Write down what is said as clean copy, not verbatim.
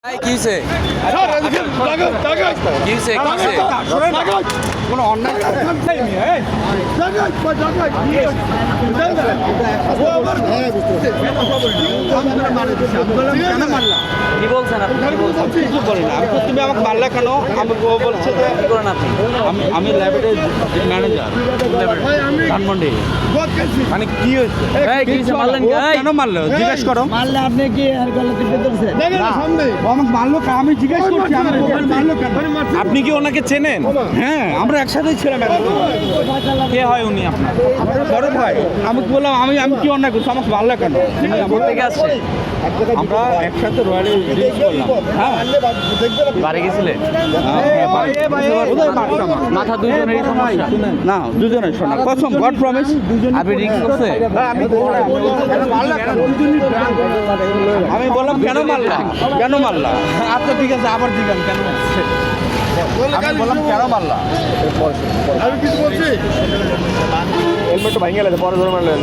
কি হইছে? কি হইছে? কোনো অন্যায় কেন মারলা? কি বলছেন আপনি? কি বলছেন? কিছু বলি না। তুমি আমাকে মারলা কেন? আমি ও বলছে যে কি করেন আপনি? আমি ল্যাবরেটরি ম্যানেজার ধানমন্ডি। মানে কি হয়েছে? এই, কি হইছে? মারলেন কে? এই! কেন মারলো জিজ্ঞেস করো। মারলে আপনি কি আর গলা টিপে ধরছেন? ও আমাকে মারলো কেন? আমি জিজ্ঞেস করছি আমাকে মারলো কেন? আপনি কি ওনাকে চেনেন? হ্যাঁ, আমরা একসাথেই ছিলাম। কে হয় উনি আপনার? বড় ভাই। আমি বললাম আমি কি অন্যায় করছি? আমাকে মারলো কেন? কোথেকে আসছে? আমরা একসাথে রয়্যালে রিলিজ করলাম। হ্যাঁ, বাড়ি গেছিলেন? ওদের মারছে আমাকে। মাথা দুজনেরই সমস্যা। না, দুজনের শোনা কসম, গড প্রমিস। আপনি রিক্স করছে? আমি বললাম কেন মারলা? কেন মারলা? আচ্ছা ঠিক আছে, আবার জিজ্ঞান কেন মারছে? আমি বললাম কেন মারলা? আমি কিছু বলছি হেলমেটটা ভাঙে গেছে পরে ধরে মারলেন